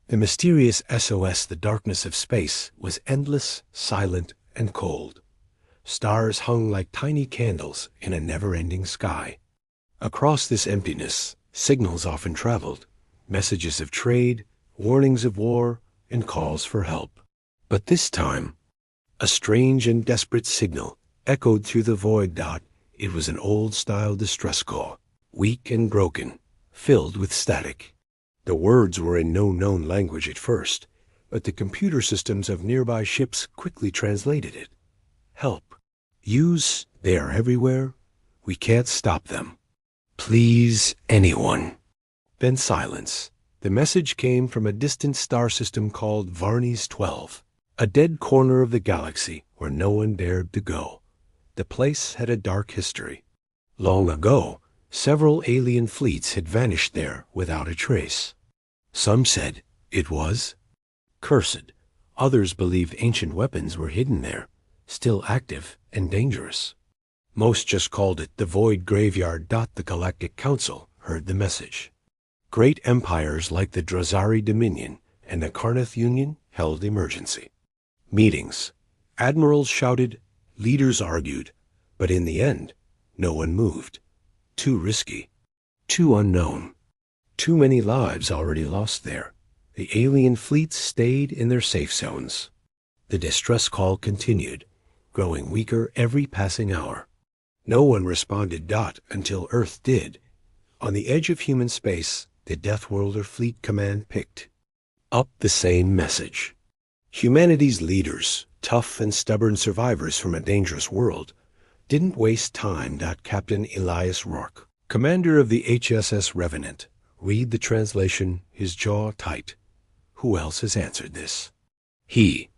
The mysterious SOS, the darkness of space, was endless, silent, and cold. Stars hung like tiny candles in a never-ending sky. Across this emptiness, signals often traveled, messages of trade, warnings of war, and calls for help. But this time, a strange and desperate signal echoed through the void. It was an old-style distress call, weak and broken, filled with static. The words were in no known language at first, but the computer systems of nearby ships quickly translated it. Help. Use. They are everywhere. We can't stop them. Please, anyone. Then silence. The message came from a distant star system called Varnes 12, a dead corner of the galaxy where no one dared to go. The place had a dark history. Long ago, several alien fleets had vanished there without a trace. Some said it was cursed. Others believed ancient weapons were hidden there, still active and dangerous. Most just called it the Void Graveyard. The Galactic Council heard the message. Great empires like the Drazari Dominion and the Karnath Union held emergency meetings. Admirals shouted, leaders argued, but in the end, no one moved. Too risky, too unknown, too many lives already lost there. The alien fleets stayed in their safe zones. The distress call continued, growing weaker every passing hour. No one responded. Until Earth did. On the edge of human space, the Deathworlder Fleet Command picked up the same message. Humanity's leaders, tough and stubborn survivors from a dangerous world, didn't waste time. Captain Elias Rourke, commander of the HSS Revenant, read the translation, his jaw tight. Who else has answered this? He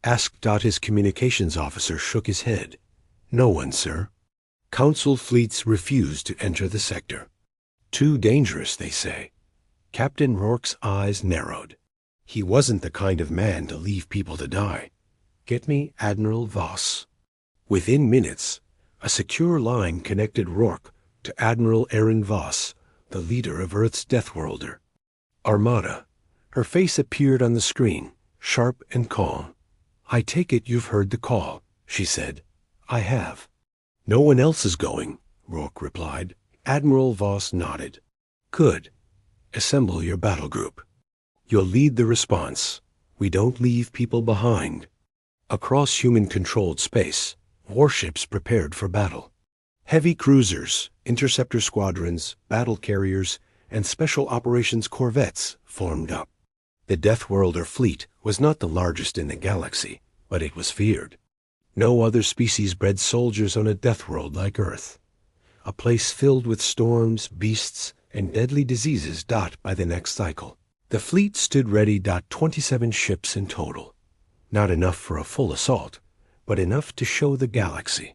asked. His communications officer shook his head. No one, sir. Council fleets refuse to enter the sector. Too dangerous, they say. Captain Rourke's eyes narrowed. He wasn't the kind of man to leave people to die. Get me Admiral Voss. Within minutes, a secure line connected Rourke to Admiral Aaron Voss, the leader of Earth's Deathworlder Armada. Her face appeared on the screen, sharp and calm. I take it you've heard the call, she said. I have. No one else is going, Rourke replied. Admiral Voss nodded. Good. Assemble your battle group. You'll lead the response. We don't leave people behind. Across human-controlled space, warships prepared for battle. Heavy cruisers, interceptor squadrons, battle carriers, and special operations corvettes formed up. The Deathworlder fleet was not the largest in the galaxy, but it was feared. No other species bred soldiers on a death world like Earth. A place filled with storms, beasts, and deadly diseases. By the next cycle, the fleet stood ready. 27 ships in total. Not enough for a full assault, but enough to show the galaxy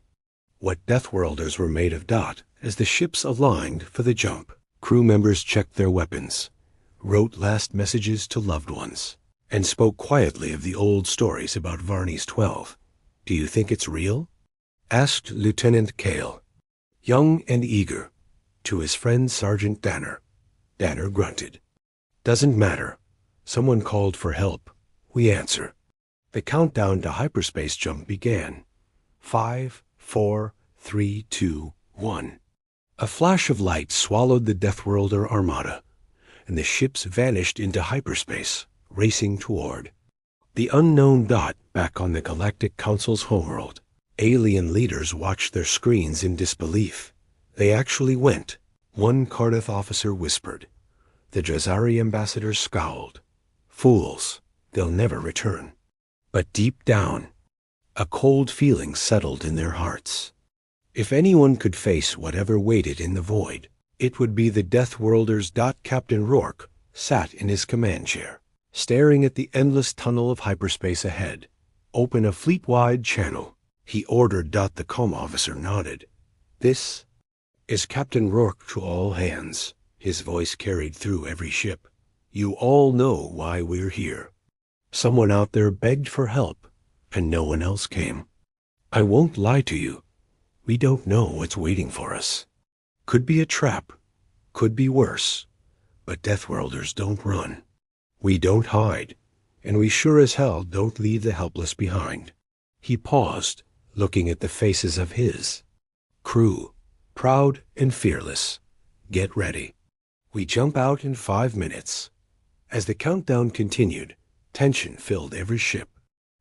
what Deathworlders were made of. As the ships aligned for the jump, crew members checked their weapons, wrote last messages to loved ones, and spoke quietly of the old stories about Varnes 12. Do you think it's real? Asked Lieutenant Kale, young and eager, to his friend Sergeant Danner. Danner grunted. Doesn't matter. Someone called for help. We answer. The countdown to hyperspace jump began. 5, 4, 3, 2, 1. A flash of light swallowed the Deathworlder Armada, and the ships vanished into hyperspace, racing toward the unknown. Back on the Galactic Council's homeworld, alien leaders watched their screens in disbelief. They actually went, one Karnath officer whispered. The Drazari ambassador scowled. Fools, they'll never return. But deep down, a cold feeling settled in their hearts. If anyone could face whatever waited in the void, it would be the Deathworlders. Captain Rourke sat in his command chair, staring at the endless tunnel of hyperspace ahead. Open a fleet-wide channel, he ordered. The comm officer nodded. This is Captain Rourke to all hands. His voice carried through every ship. You all know why we're here. Someone out there begged for help, and no one else came. I won't lie to you. We don't know what's waiting for us. Could be a trap, could be worse, but Deathworlders don't run. We don't hide, and we sure as hell don't leave the helpless behind. He paused, looking at the faces of his crew, proud and fearless. Get ready. We jump out in 5 minutes. As the countdown continued, tension filled every ship.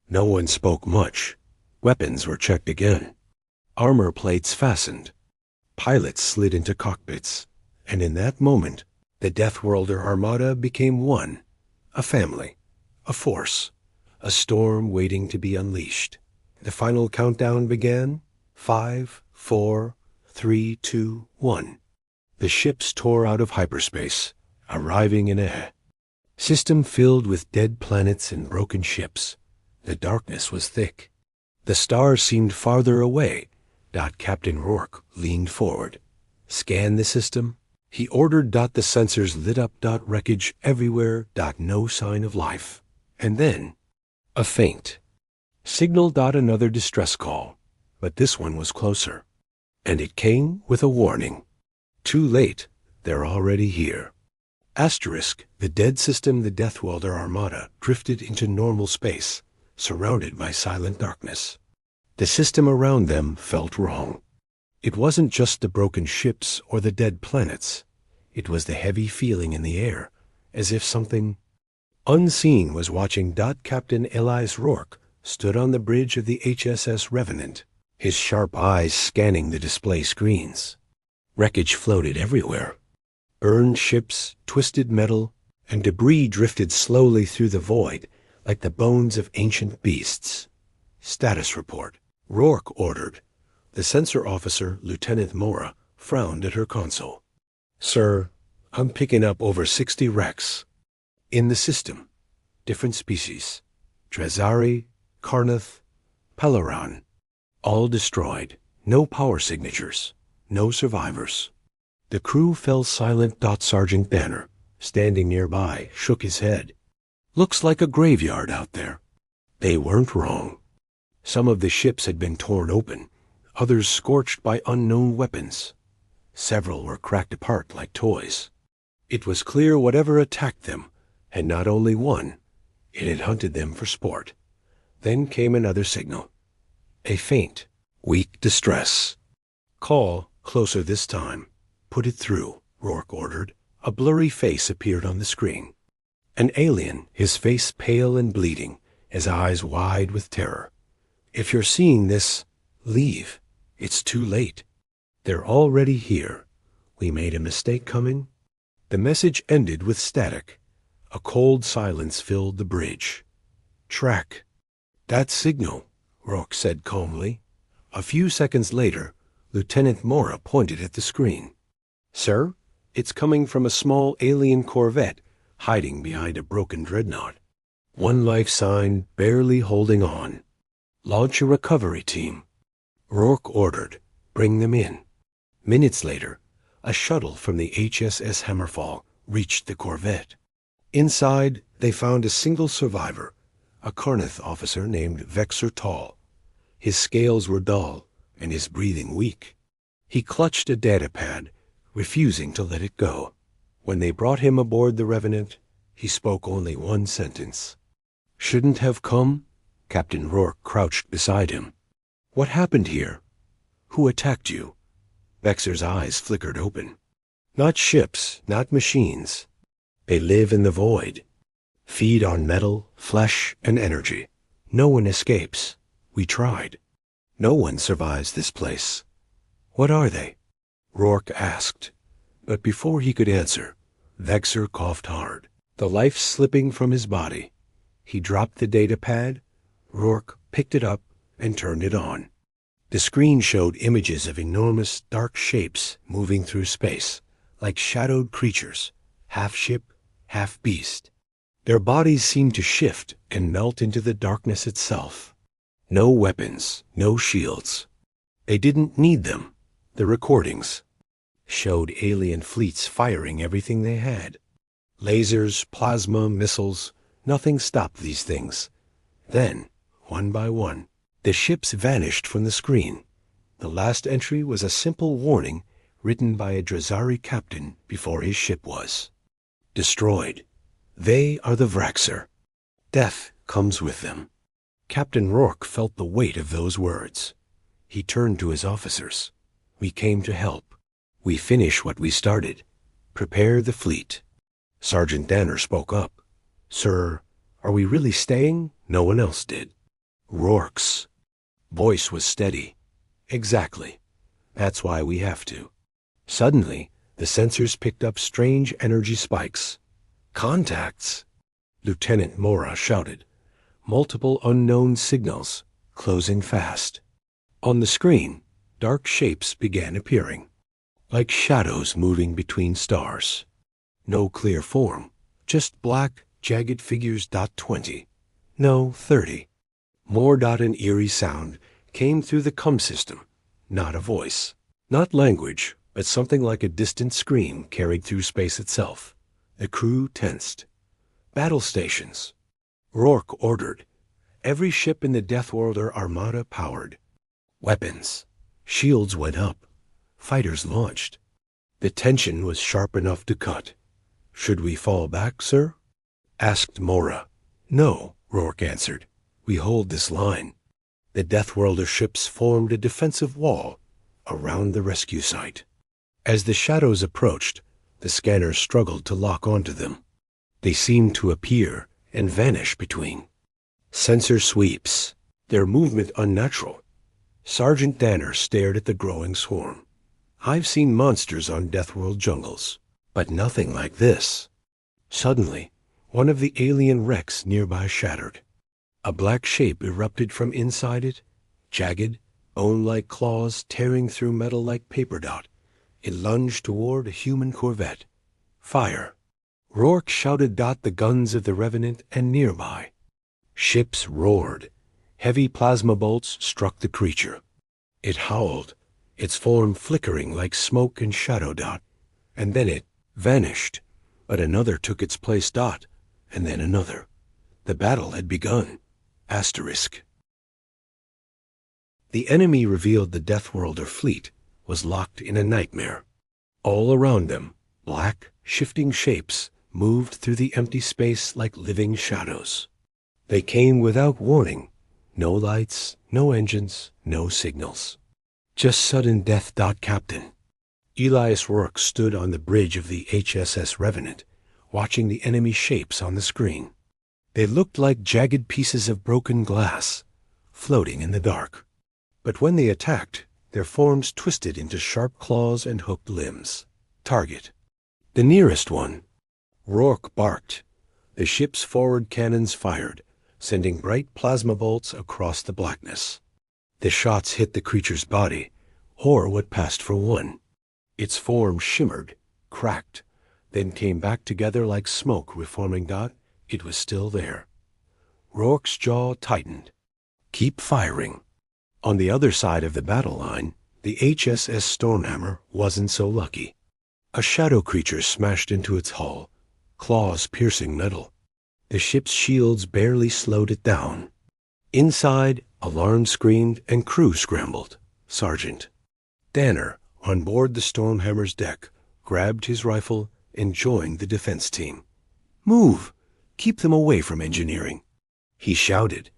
No one spoke much. Weapons were checked again. Armor plates fastened. Pilots slid into cockpits. And in that moment, the Deathworlder armada became one. A family. A force. A storm waiting to be unleashed. The final countdown began. 5, 4, 3, 2, 1. The ships tore out of hyperspace, arriving in a system filled with dead planets and broken ships. The darkness was thick. The stars seemed farther away. Captain Rourke leaned forward. Scan the system. He ordered. The sensors lit up. Wreckage everywhere. No sign of life. And then, a faint signal. Another distress call. But this one was closer. And it came with a warning. Too late. They're already here. Asterisk, the dead system, the Deathworlder armada, drifted into normal space, surrounded by silent darkness. The system around them felt wrong. It wasn't just the broken ships or the dead planets. It was the heavy feeling in the air, as if something unseen was watching. Captain Elias Rourke stood on the bridge of the HSS Revenant, his sharp eyes scanning the display screens. Wreckage floated everywhere. Burned ships, twisted metal, and debris drifted slowly through the void like the bones of ancient beasts. Status report. Rourke ordered. The sensor officer, Lieutenant Mora, frowned at her console. Sir, I'm picking up over 60 wrecks. In the system. Different species. Trezari, Karnath, Palaran. All destroyed. No power signatures. No survivors. The crew fell silent. Sergeant Banner, standing nearby, shook his head. Looks like a graveyard out there. They weren't wrong. Some of the ships had been torn open, others scorched by unknown weapons. Several were cracked apart like toys. It was clear whatever attacked them had not only won, it had hunted them for sport. Then came another signal. A faint, weak distress. Call closer this time. Put it through, Rourke ordered. A blurry face appeared on the screen. An alien, his face pale and bleeding, his eyes wide with terror. If you're seeing this, leave. It's too late. They're already here. We made a mistake coming. The message ended with static. A cold silence filled the bridge. Track. That signal, Rourke said calmly. A few seconds later, Lieutenant Mora pointed at the screen. Sir, it's coming from a small alien corvette hiding behind a broken dreadnought. One life sign, barely holding on. Launch a recovery team. Rourke ordered. Bring them in. Minutes later, a shuttle from the HSS Hammerfall reached the corvette. Inside, they found a single survivor, a Karnath officer named Vexer Tall. His scales were dull and his breathing weak. He clutched a datapad, refusing to let it go. When they brought him aboard the Revenant, he spoke only one sentence. Shouldn't have come? Captain Rourke crouched beside him. What happened here? Who attacked you? Vexer's eyes flickered open. Not ships, not machines. They live in the void. Feed on metal, flesh, and energy. No one escapes. We tried. No one survives this place. What are they? Rourke asked. But before he could answer, Vexer coughed hard, the life slipping from his body. He dropped the datapad. Rourke picked it up and turned it on. The screen showed images of enormous, dark shapes moving through space, like shadowed creatures, half ship, half beast. Their bodies seemed to shift and melt into the darkness itself. No weapons, no shields. They didn't need them. The recordings showed alien fleets firing everything they had. Lasers, plasma, missiles, nothing stopped these things. Then, one by one, the ships vanished from the screen. The last entry was a simple warning written by a Drazari captain before his ship was destroyed. They are the Vraxer. Death comes with them. Captain Rourke felt the weight of those words. He turned to his officers. We came to help. We finish what we started. Prepare the fleet. Sergeant Danner spoke up. Sir, are we really staying? No one else did. Rourke's voice was steady. Exactly. That's why we have to. Suddenly, the sensors picked up strange energy spikes. Contacts! Lieutenant Mora shouted. Multiple unknown signals, closing fast. On the screen, dark shapes began appearing, like shadows moving between stars. No clear form, just black, jagged figures. 20. No, 30. More. An eerie sound came through the CUM system. Not a voice, not language, but something like a distant scream carried through space itself. The crew tensed. Battle stations. Rourke ordered. Every ship in the Deathworlder armada powered. Weapons. Shields went up. Fighters launched. The tension was sharp enough to cut. Should we fall back, sir? Asked Mora. No, Rourke answered. We hold this line. The Deathworlder ships formed a defensive wall around the rescue site. As the shadows approached, the scanners struggled to lock onto them. They seemed to appear and vanish between. Sensor sweeps, their movement unnatural. Sergeant Danner stared at the growing swarm. I've seen monsters on Deathworld jungles, but nothing like this. Suddenly, one of the alien wrecks nearby shattered. A black shape erupted from inside it, jagged, bone-like claws tearing through metal like paper dot. It lunged toward a human corvette. Fire. Rourke shouted. The guns of the Revenant and nearby. Ships roared. Heavy plasma bolts struck the creature. It howled, its form flickering like smoke and shadow. And then it vanished. But another took its place. And then another. The battle had begun. Asterisk. The enemy revealed the Deathworlder fleet was locked in a nightmare. All around them, black, shifting shapes moved through the empty space like living shadows. They came without warning. No lights, no engines, no signals. Just sudden death. Captain. Elias Rourke stood on the bridge of the HSS Revenant, watching the enemy shapes on the screen. They looked like jagged pieces of broken glass, floating in the dark. But when they attacked, their forms twisted into sharp claws and hooked limbs. Target. The nearest one. Rourke barked. The ship's forward cannons fired, sending bright plasma bolts across the blackness. The shots hit the creature's body, or what passed for one. Its form shimmered, cracked, then came back together like smoke reforming. It was still there. Rourke's jaw tightened. Keep firing. On the other side of the battle line, the HSS Stormhammer wasn't so lucky. A shadow creature smashed into its hull, claws piercing metal. The ship's shields barely slowed it down. Inside, alarms screamed and crew scrambled. Sergeant Danner, on board the Stormhammer's deck, grabbed his rifle and joined the defense team. Move! Keep them away from engineering. He shouted.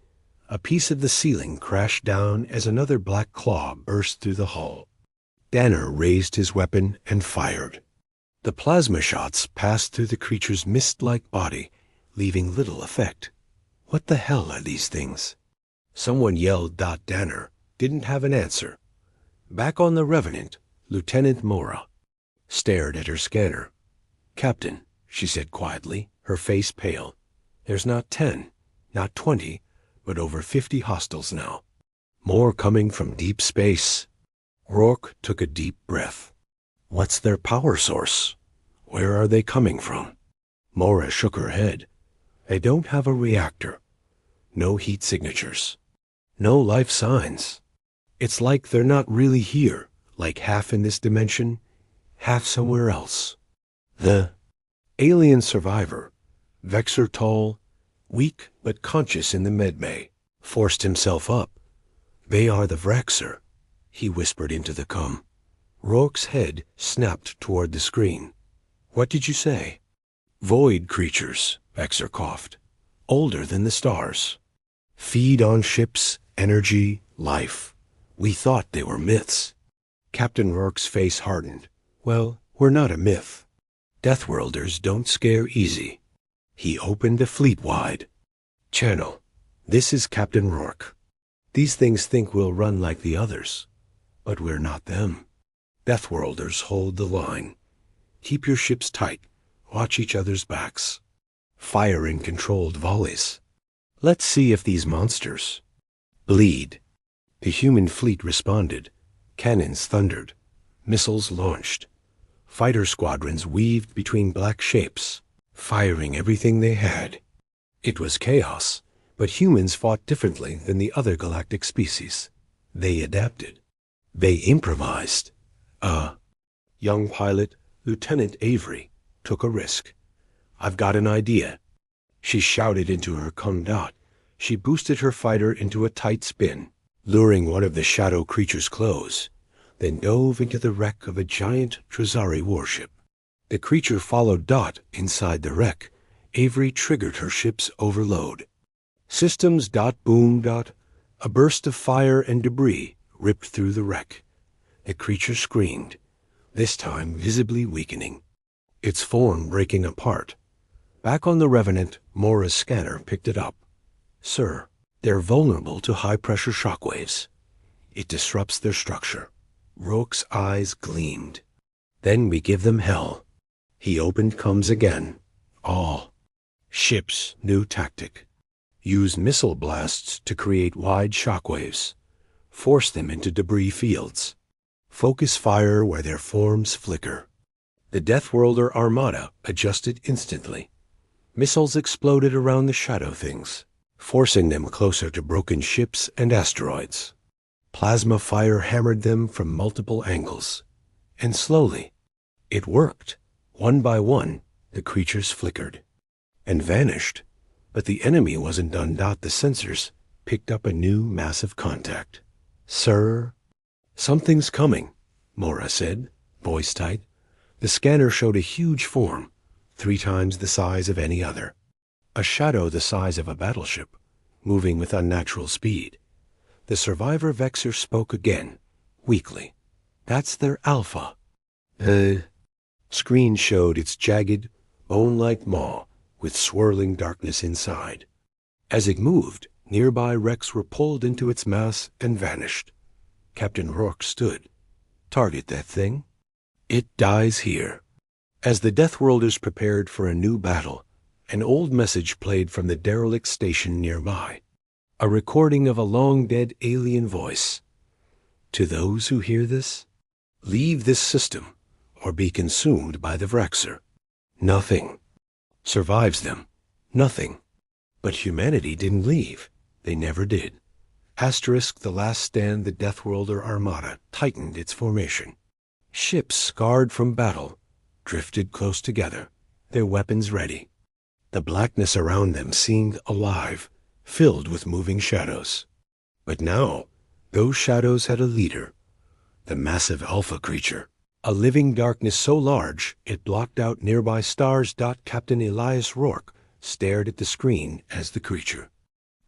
A piece of the ceiling crashed down as another black claw burst through the hull. Danner raised his weapon and fired. The plasma shots passed through the creature's mist-like body, leaving little effect. What the hell are these things? Someone yelled. Danner didn't have an answer. Back on the Revenant, Lieutenant Mora stared at her scanner. Captain, she said quietly, her face pale. There's not 10, not 20, but over 50 hostiles now. More coming from deep space. Rourke took a deep breath. What's their power source? Where are they coming from? Mora shook her head. They don't have a reactor. No heat signatures. No life signs. It's like they're not really here, like half in this dimension, half somewhere else. The alien survivor, Vexer Tall, weak but conscious in the medbay, forced himself up. They are the Vraxer, he whispered into the com. Rourke's head snapped toward the screen. What did you say? Void creatures, Vexer coughed. Older than the stars. Feed on ships, energy, life. We thought they were myths. Captain Rourke's face hardened. Well, we're not a myth. Deathworlders don't scare easy. He opened a fleet-wide channel. This is Captain Rourke. These things think we'll run like the others, but we're not them. Deathworlders hold the line. Keep your ships tight. Watch each other's backs. Fire in controlled volleys. Let's see if these monsters bleed. The human fleet responded. Cannons thundered. Missiles launched. Fighter squadrons weaved between black shapes, firing everything they had. It was chaos, but humans fought differently than the other galactic species. They adapted. They improvised. Young pilot, Lieutenant Avery, took a risk. I've got an idea. She shouted into her Condot. She boosted her fighter into a tight spin, luring one of the shadow creatures close, then dove into the wreck of a giant Trazari warship. The creature followed Dot inside the wreck. Avery triggered her ship's overload. Systems boom. A burst of fire and debris ripped through the wreck. The creature screamed, this time visibly weakening, its form breaking apart. Back on the Revenant, Mora's scanner picked it up. Sir, they're vulnerable to high-pressure shockwaves. It disrupts their structure. Rourke's eyes gleamed. Then we give them hell. He opened comms again. All ships, new tactic. Use missile blasts to create wide shockwaves. Force them into debris fields. Focus fire where their forms flicker. The Deathworlder armada adjusted instantly. Missiles exploded around the shadow things, forcing them closer to broken ships and asteroids. Plasma fire hammered them from multiple angles. And slowly, it worked. One by one, the creatures flickered and vanished. But the enemy wasn't done. The sensors picked up a new massive contact. Sir, something's coming, Mora said, voice tight. The scanner showed a huge form, 3 times the size of any other. A shadow the size of a battleship, moving with unnatural speed. The survivor Vexer spoke again, weakly. That's their alpha. Screen showed its jagged, bone-like maw with swirling darkness inside. As it moved, nearby wrecks were pulled into its mass and vanished. Captain Rourke stood. Target that thing. It dies here. As the Deathworlders prepared for a new battle, an old message played from the derelict station nearby. A recording of a long-dead alien voice. To those who hear this, leave this system or be consumed by the Vraxer. Nothing survives them. Nothing. But humanity didn't leave. They never did. Asterisk the last stand, the Deathworlder armada tightened its formation. Ships scarred from battle drifted close together, their weapons ready. The blackness around them seemed alive, filled with moving shadows. But now, those shadows had a leader, the massive alpha creature, a living darkness so large it blocked out nearby stars. Captain Elias Rourke stared at the screen as the creature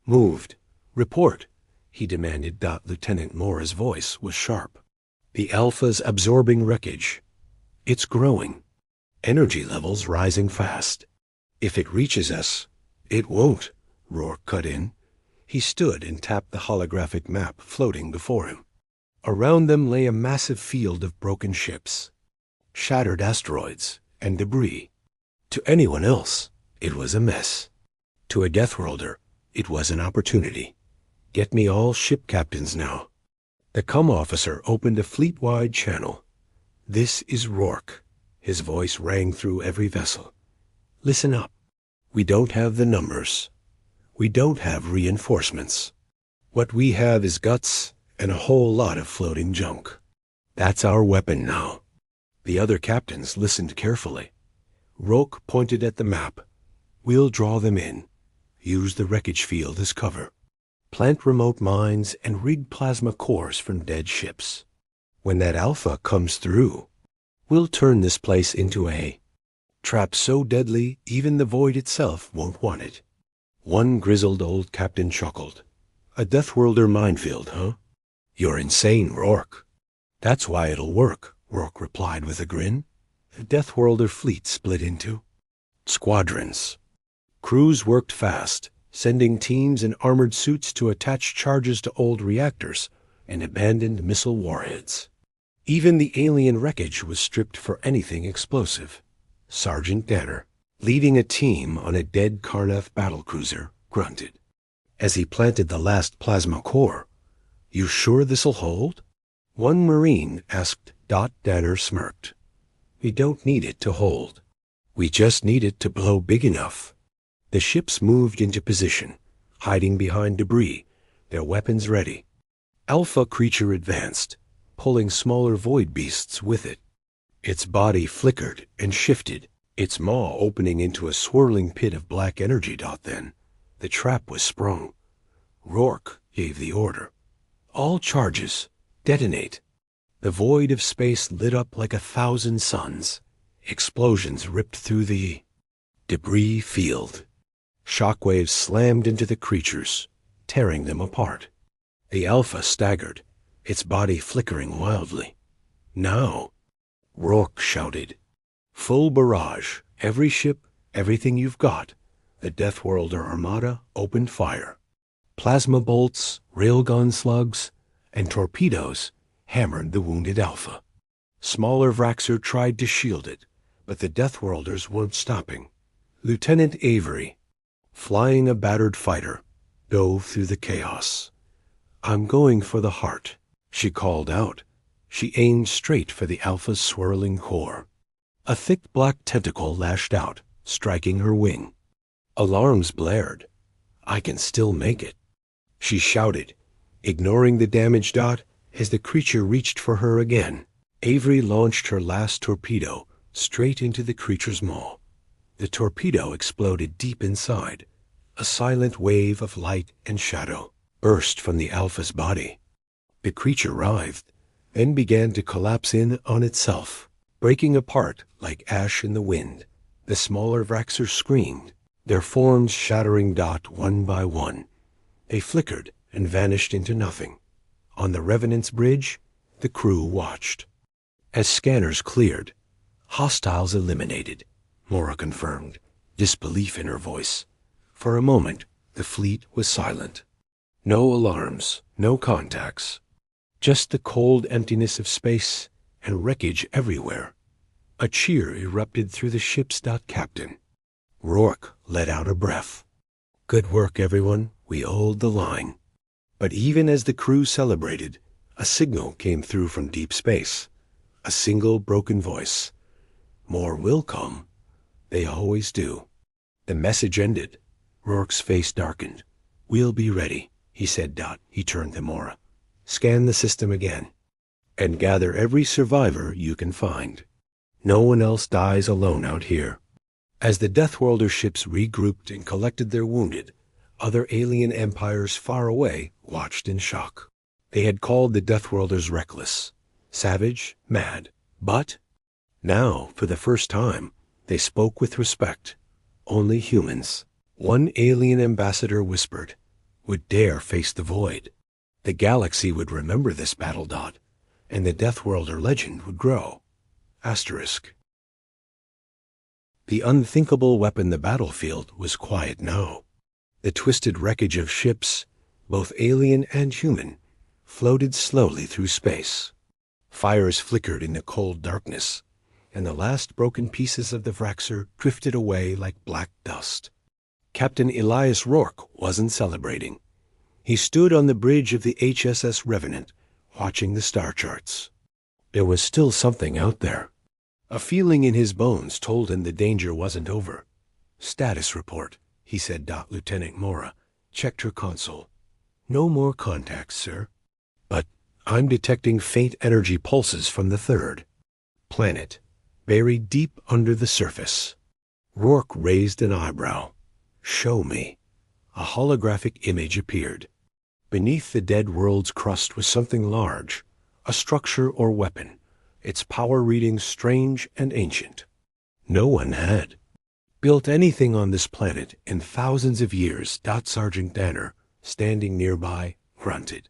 moved. Report, he demanded. Lieutenant Mora's voice was sharp. The Alpha's absorbing wreckage. It's growing. Energy levels rising fast. If it reaches us, it won't, Rourke cut in. He stood and tapped the holographic map floating before him. Around them lay a massive field of broken ships, shattered asteroids, and debris. To anyone else, it was a mess. To a Deathworlder, it was an opportunity. Get me all ship captains now. The comm officer opened a fleet-wide channel. This is Rourke. His voice rang through every vessel. Listen up. We don't have the numbers. We don't have reinforcements. What we have is guts and a whole lot of floating junk. That's our weapon now. The other captains listened carefully. Rourke pointed at the map. We'll draw them in. Use the wreckage field as cover. Plant remote mines and rig plasma cores from dead ships. When that Alpha comes through, we'll turn this place into a Trap so deadly, even the void itself won't want it. One grizzled old captain chuckled. A Deathworlder minefield, huh? You're insane, Rourke. That's why it'll work, Rourke replied with a grin. The Deathworlder fleet split into squadrons. Crews worked fast, sending teams in armored suits to attach charges to old reactors and abandoned missile warheads. Even the alien wreckage was stripped for anything explosive. Sergeant Danner, leading a team on a dead Karnath battlecruiser, grunted. As he planted the last plasma core, "You sure this'll hold?" One Marine asked. Danner smirked. "We don't need it to hold. We just need it to blow big enough." The ships moved into position, hiding behind debris, their weapons ready. Alpha creature advanced, pulling smaller void beasts with it. Its body flickered and shifted, its maw opening into a swirling pit of black energy. Then the trap was sprung. Rourke gave the order. "All charges, detonate." The void of space lit up like 1,000 suns. Explosions ripped through the debris field. Shockwaves slammed into the creatures, tearing them apart. The Alpha staggered, its body flickering wildly. "Now," Rourke shouted. "Full barrage, every ship, everything you've got." The Deathworlder armada opened fire. Plasma bolts, railgun slugs, and torpedoes hammered the wounded Alpha. Smaller Vraxer tried to shield it, but the Deathworlders weren't stopping. Lieutenant Avery, flying a battered fighter, dove through the chaos. "I'm going for the heart," she called out. She aimed straight for the Alpha's swirling core. A thick black tentacle lashed out, striking her wing. Alarms blared. "I can still make it," she shouted, ignoring the damage. As the creature reached for her again, Avery launched her last torpedo straight into the creature's maw. The torpedo exploded deep inside. A silent wave of light and shadow burst from the Alpha's body. The creature writhed, then began to collapse in on itself, breaking apart like ash in the wind. The smaller Vraxers screamed, their forms shattering. One by one, they flickered and vanished into nothing. On the Revenant's bridge, the crew watched. As scanners cleared, "Hostiles eliminated," Mora confirmed, disbelief in her voice. For a moment, the fleet was silent. No alarms, no contacts. Just the cold emptiness of space and wreckage everywhere. A cheer erupted through the ship's captain. Rourke let out a breath. "Good work, everyone. We hold the line." But even as the crew celebrated, a signal came through from deep space. A single broken voice. "More will come. They always do." The message ended. Rourke's face darkened. "We'll be ready," he said. He turned to Mora. "Scan the system again, and gather every survivor you can find. No one else dies alone out here." As the Deathworlder ships regrouped and collected their wounded, other alien empires far away watched in shock. They had called the Deathworlders reckless, savage, mad. But now, for the first time, they spoke with respect. Only humans. One alien ambassador whispered, "Would dare face the void." The galaxy would remember this battle. And the Deathworlder legend would grow. Asterisk. The unthinkable weapon, the battlefield, was quiet now. The twisted wreckage of ships, both alien and human, floated slowly through space. Fires flickered in the cold darkness, and the last broken pieces of the Vraxer drifted away like black dust. Captain Elias Rourke wasn't celebrating. He stood on the bridge of the HSS Revenant, watching the star charts. There was still something out there. A feeling in his bones told him the danger wasn't over. "Status report," he said. Lieutenant Mora checked her console. "No more contacts, sir. But I'm detecting faint energy pulses from the third planet, buried deep under the surface." Rourke raised an eyebrow. "Show me." A holographic image appeared. Beneath the dead world's crust was something large, a structure or weapon, its power readings strange and ancient. No one had built anything on this planet in thousands of years. Sergeant Danner, standing nearby, grunted.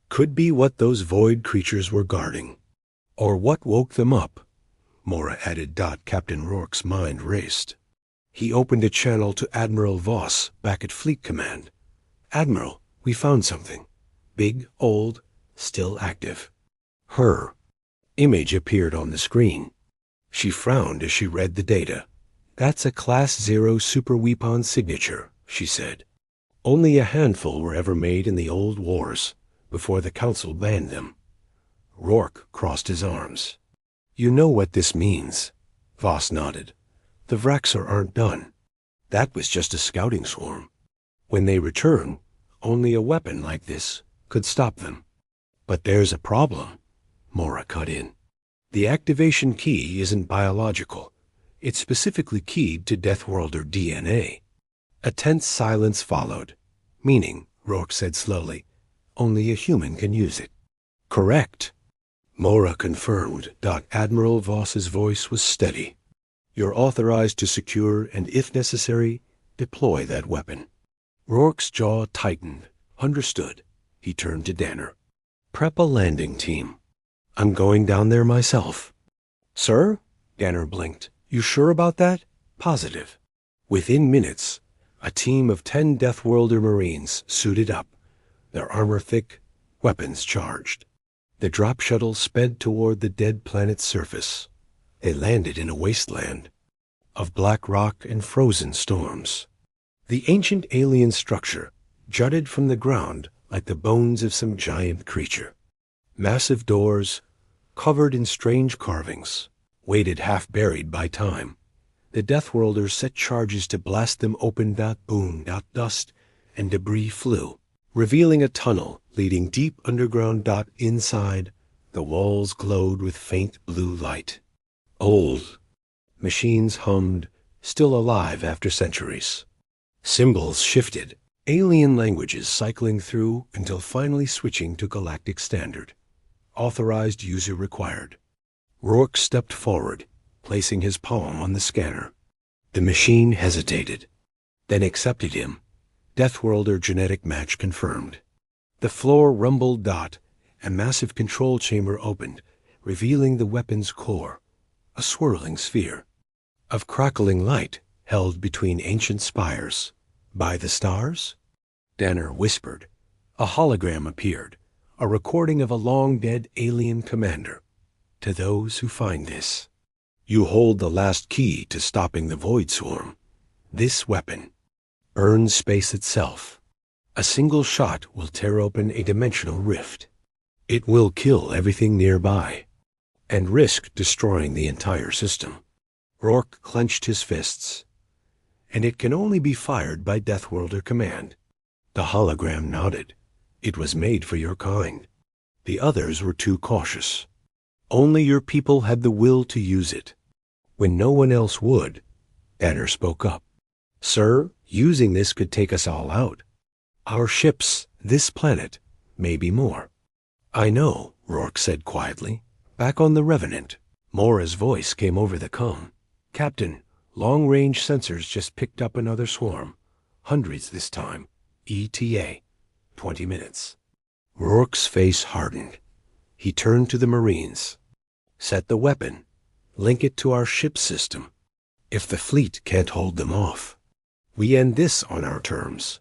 Could be what those void creatures were guarding. Or what woke them up, Mora added. Captain Rourke's mind raced. He opened a channel to Admiral Voss back at Fleet Command. Admiral, we found something. Big, old, still active. Her image appeared on the screen. She frowned as she read the data. That's a Class 0 super weapon signature, she said. Only a handful were ever made in the old wars, before the Council banned them. Rourke crossed his arms. You know what this means. Voss nodded. The Vraxar aren't done. That was just a scouting swarm. When they return, only a weapon like this could stop them. But there's a problem, Mora cut in. The activation key isn't biological. It's specifically keyed to Deathworlder DNA. A tense silence followed. Meaning, Rourke said slowly, only a human can use it. Correct. Mora confirmed. Admiral Voss's voice was steady. You're authorized to secure and, if necessary, deploy that weapon. Rourke's jaw tightened. Understood. He turned to Danner. Prep a landing team. I'm going down there myself. Sir? Danner blinked. You sure about that? Positive. Within minutes, a team of 10 Deathworlder Marines suited up, their armor thick, weapons charged. The drop shuttle sped toward the dead planet's surface. They landed in a wasteland of black rock and frozen storms. The ancient alien structure jutted from the ground like the bones of some giant creature. Massive doors, covered in strange carvings, waited half buried by time. The Deathworlders set charges to blast them open. Boom, dust and debris flew, revealing a tunnel leading deep underground. Inside, the walls glowed with faint blue light. Old machines hummed, still alive after centuries. Symbols shifted, alien languages cycling through until finally switching to Galactic Standard. Authorized user required. Rourke stepped forward, placing his palm on the scanner. The machine hesitated, then accepted him. Deathworlder genetic match confirmed. The floor rumbled. A massive control chamber opened, revealing the weapon's core, a swirling sphere of crackling light held between ancient spires. By the stars? Danner whispered. A hologram appeared, a recording of a long-dead alien commander. To those who find this, you hold the last key to stopping the Void Swarm. This weapon earns space itself. A single shot will tear open a dimensional rift. It will kill everything nearby and risk destroying the entire system. Rourke clenched his fists. And it can only be fired by Deathworlder command. The hologram nodded. It was made for your kind. The others were too cautious. Only your people had the will to use it. When no one else would, Danner spoke up. Sir, using this could take us all out. Our ships, this planet, maybe more. I know, Rourke said quietly. Back on the Revenant, Mora's voice came over the comm. Captain, long-range sensors just picked up another swarm. Hundreds this time. ETA. 20 minutes. Rourke's face hardened. He turned to the Marines. Set the weapon. Link it to our ship system. If the fleet can't hold them off, we end this on our terms.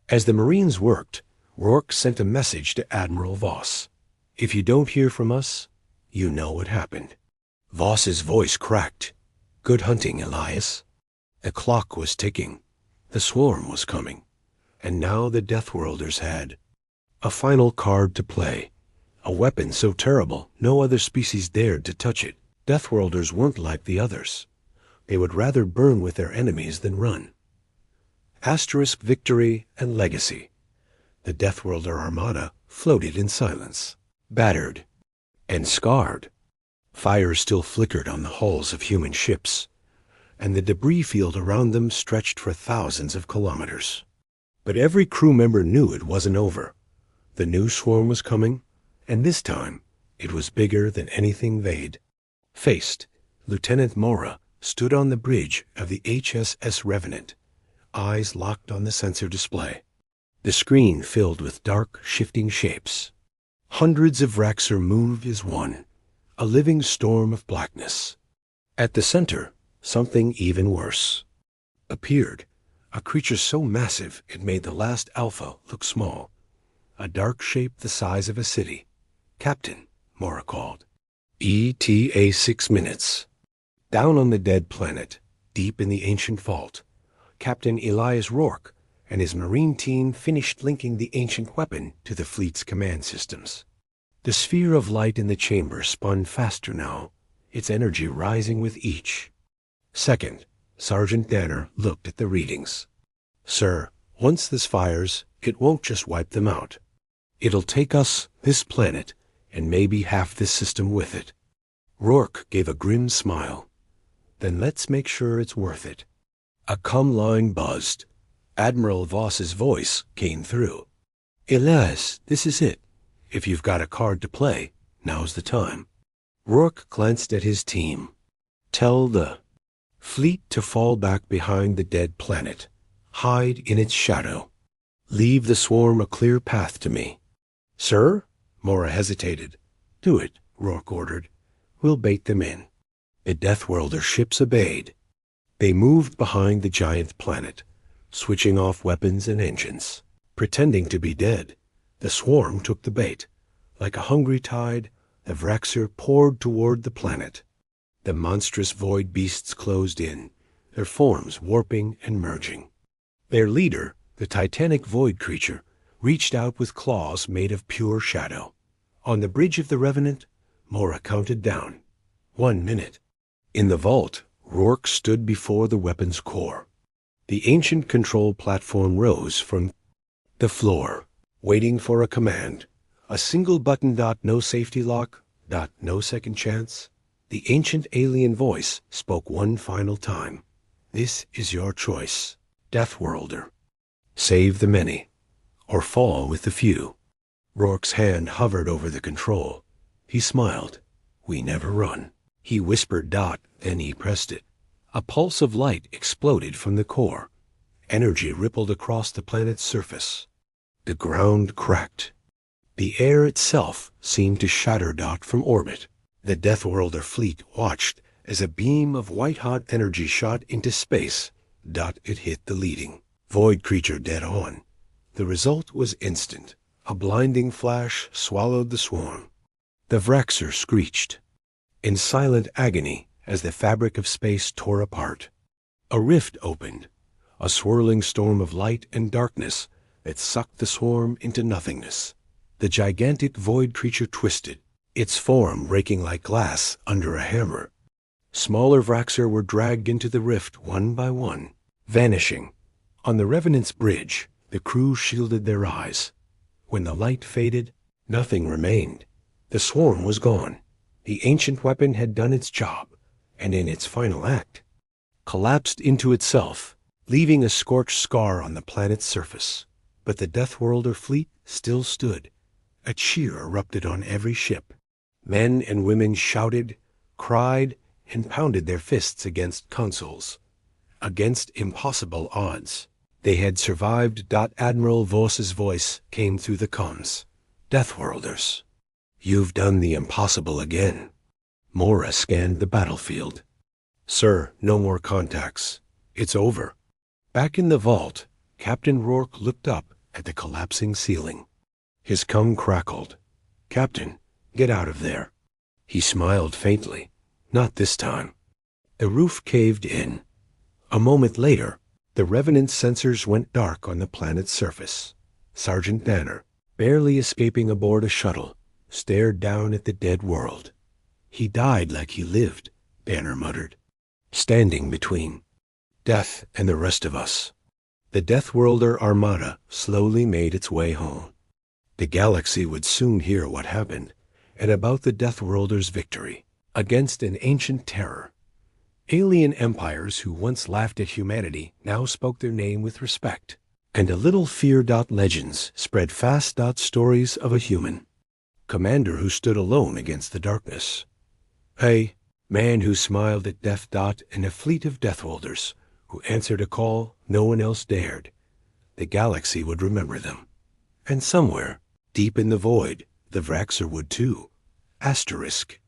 As the Marines worked, Rourke sent a message to Admiral Voss. If you don't hear from us, you know what happened. Voss's voice cracked. Good hunting, Elias. The clock was ticking. The swarm was coming. And now the Deathworlders had a final card to play. A weapon so terrible no other species dared to touch it. Deathworlders weren't like the others. They would rather burn with their enemies than run. Asterisk victory and legacy. The Deathworlder armada floated in silence, battered and scarred. Fire still flickered on the hulls of human ships, and the debris field around them stretched for thousands of kilometers. But every crew member knew it wasn't over. The new swarm was coming, and this time it was bigger than anything they'd faced. Lieutenant Mora stood on the bridge of the HSS Revenant, eyes locked on the sensor display. The screen filled with dark, shifting shapes. Hundreds of Vraxer moved as one, a living storm of blackness. At the center, something even worse appeared, a creature so massive it made the last Alpha look small. A dark shape the size of a city. Captain, Mora called. ETA 6 minutes. Down on the dead planet, deep in the ancient vault, Captain Elias Rourke and his Marine team finished linking the ancient weapon to the fleet's command systems. The sphere of light in the chamber spun faster now, its energy rising with each second. Sergeant Danner looked at the readings. Sir, once this fires, it won't just wipe them out. It'll take us, this planet, and maybe half this system with it. Rourke gave a grim smile. Then let's make sure it's worth it. A comm line buzzed. Admiral Voss's voice came through. Elias, this is it. If you've got a card to play, now's the time. Rourke glanced at his team. Tell the fleet to fall back behind the dead planet. Hide in its shadow. Leave the swarm a clear path to me. Sir? Mora hesitated. Do it, Rourke ordered. We'll bait them in. The Deathworlder ships obeyed. They moved behind the giant planet, switching off weapons and engines. Pretending to be dead, the swarm took the bait. Like a hungry tide, the Vraxer poured toward the planet. The monstrous void beasts closed in, their forms warping and merging. Their leader, the titanic void creature, reached out with claws made of pure shadow. On the bridge of the Revenant, Mora counted down. 1 minute. In the vault, Rourke stood before the weapon's core. The ancient control platform rose from the floor, waiting for a command. A single button. No safety lock. No second chance. The ancient alien voice spoke one final time. This is your choice, Deathworlder. Save the many, or fall with the few. Rourke's hand hovered over the control. He smiled. We never run. He whispered. Then he pressed it. A pulse of light exploded from the core. Energy rippled across the planet's surface. The ground cracked. The air itself seemed to shatter. From orbit. The Deathworlder fleet watched as a beam of white-hot energy shot into space. It hit the leading void creature dead on. The result was instant. A blinding flash swallowed the swarm. The Vraxer screeched in silent agony as the fabric of space tore apart. A rift opened, a swirling storm of light and darkness that sucked the swarm into nothingness. The gigantic void creature twisted, its form breaking like glass under a hammer. Smaller Vraxer were dragged into the rift one by one, vanishing. On the Revenant's bridge, the crew shielded their eyes. When the light faded, nothing remained. The swarm was gone. The ancient weapon had done its job, and in its final act, collapsed into itself, leaving a scorched scar on the planet's surface. But the Deathworlder fleet still stood. A cheer erupted on every ship. Men and women shouted, cried, and pounded their fists against consoles. Against impossible odds. They had survived. Admiral Voss's voice came through the comms. Deathworlders, you've done the impossible again. Mora scanned the battlefield. Sir, no more contacts. It's over. Back in the vault, Captain Rourke looked up at the collapsing ceiling. His cum crackled. Captain, get out of there. He smiled faintly. Not this time. The roof caved in. A moment later, the Revenant's sensors went dark on the planet's surface. Sergeant Danner, barely escaping aboard a shuttle, stared down at the dead world. He died like he lived, Danner muttered, standing between death and the rest of us. The Deathworlder armada slowly made its way home. The galaxy would soon hear what happened, and about the Deathworlder's victory against an ancient terror. Alien empires who once laughed at humanity now spoke their name with respect, and a little fear. Legends spread fast. Stories of a human commander who stood alone against the darkness. Hey, Man who smiled at Death Dot and a fleet of Deathworlders who answered a call no one else dared. The galaxy would remember them. And somewhere, deep in the void, the Vraxer would too. Asterisk.